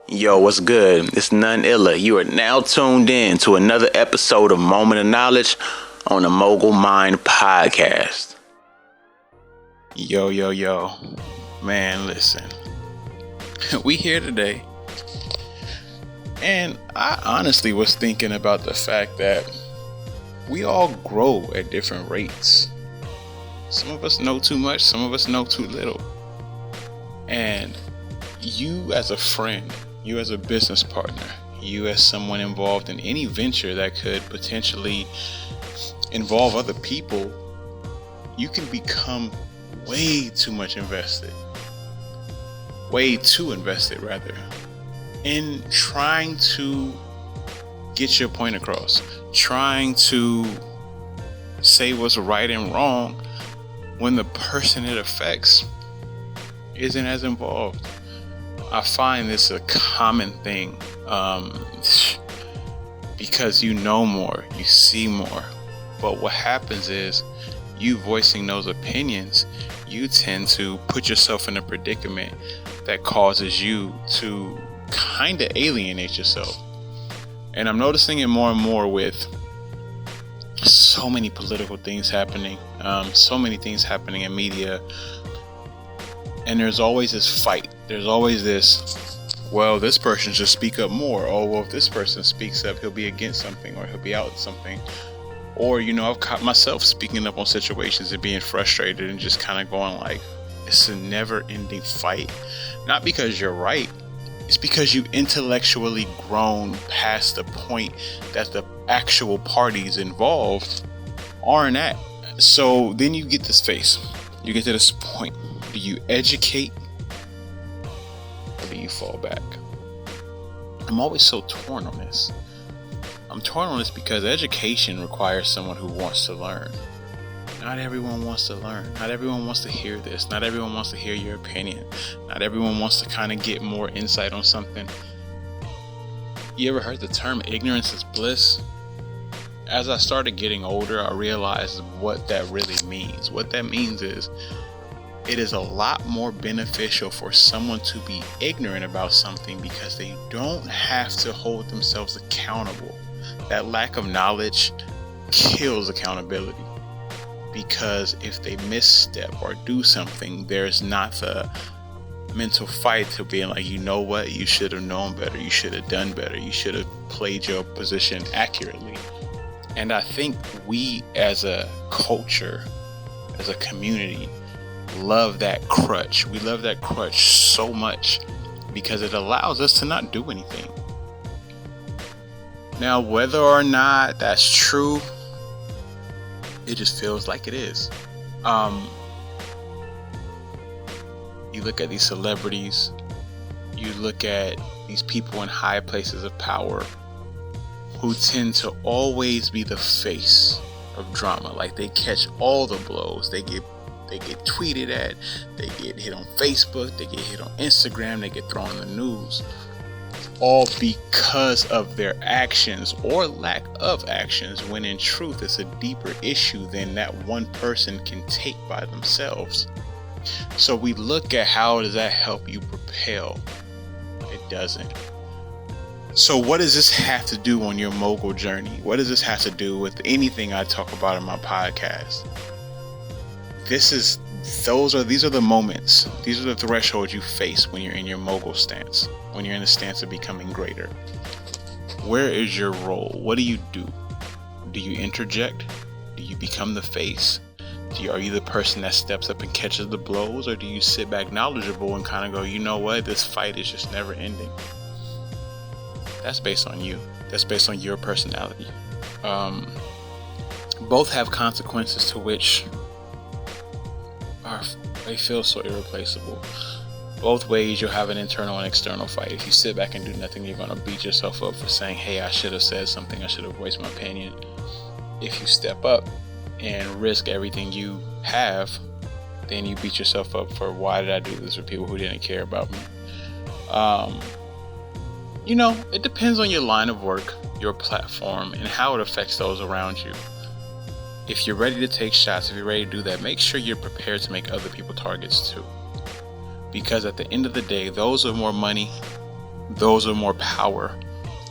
Yo, what's good? It's none iller. You are now tuned in to another episode of Moment of Knowledge on the Mogul Mined podcast. Yo. Man, listen. We here today. And I honestly was thinking about the fact that we all grow at different rates. Some of us know too much, some of us know too little. And you as a friend, you as a business partner, you as someone involved in any venture that could potentially involve other people, you can become way too invested rather, in trying to get your point across, trying to say what's right and wrong when the person it affects isn't as involved. I find this a common thing because you know more, you see more. But what happens is, you voicing those opinions, you tend to put yourself in a predicament that causes you to kind of alienate yourself. And I'm noticing it more and more with so many political things happening, so many things happening in media. And there's always this fight. There's always this, well, this person should speak up more. Oh, well, if this person speaks up, he'll be against something, or he'll be out something. Or, I've caught myself speaking up on situations and being frustrated and just kind of going like, it's a never ending fight. Not because you're right. It's because you intellectually grown past the point that the actual parties involved aren't at. So then you get this phase. You get to this point. Do you educate or do you fall back? I'm always so torn on this. I'm torn on this because education requires someone who wants to learn. Not everyone wants to learn. Not everyone wants to hear this. Not everyone wants to hear your opinion. Not everyone wants to kind of get more insight on something. You ever heard the term ignorance is bliss? As I started getting older, I realized what that really means. What that means is, it is a lot more beneficial for someone to be ignorant about something because they don't have to hold themselves accountable. That lack of knowledge kills accountability, because if they misstep or do something, there's not the mental fight to being like, you know what, you should have known better, you should have done better, you should have played your position accurately. And I think we as a culture, as a community, love that crutch. We love that crutch so much because it allows us to not do anything. Now, whether or not that's true, it just feels like it is. You look at these celebrities, you look at these people in high places of power who tend to always be the face of drama. Like, they catch all the blows. They get tweeted at, they get hit on Facebook, they get hit on Instagram, they get thrown in the news, all because of their actions or lack of actions, when in truth it's a deeper issue than that one person can take by themselves. So we look at, how does that help you propel? It doesn't. So what does this have to do on your mogul journey? What does this have to do with anything I talk about in my podcast? These are the moments, these are the thresholds you face when you're in your mogul stance, when you're in the stance of becoming greater. Where is your role? What do you do? Do you interject? Do you become the face? Are you the person that steps up and catches the blows? Or do you sit back knowledgeable and kind of go, you know what, this fight is just never ending? That's based on you. That's based on your personality. Both have consequences to which they feel so irreplaceable. Both ways, you'll have an internal and external fight. If you sit back and do nothing, you're going to beat yourself up for saying, hey, I should have said something, I should have voiced my opinion. If you step up and risk everything you have, then you beat yourself up for, why did I do this for people who didn't care about me? It depends on your line of work, your platform, and how it affects those around you. If you're ready to take shots, if you're ready to do that, make sure you're prepared to make other people targets too. Because at the end of the day, those with more money, those with more power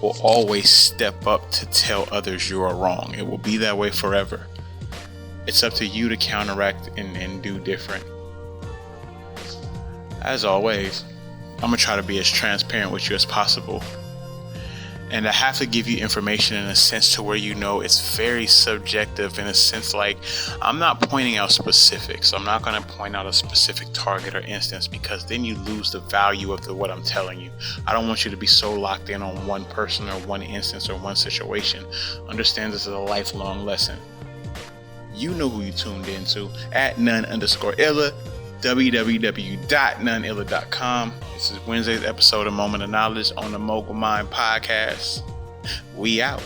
will always step up to tell others you are wrong. It will be that way forever. It's up to you to counteract and do different. As always, I'm going to try to be as transparent with you as possible. And I have to give you information in a sense to where you know it's very subjective, in a sense like I'm not pointing out specifics. I'm not going to point out a specific target or instance, because then you lose the value of what I'm telling you. I don't want you to be so locked in on one person or one instance or one situation. Understand this is a lifelong lesson. You know who you tuned into at none_illa, www.noneilla.com. This is Wednesday's episode of Moment of Knowledge on the Mogul Mined podcast. We out.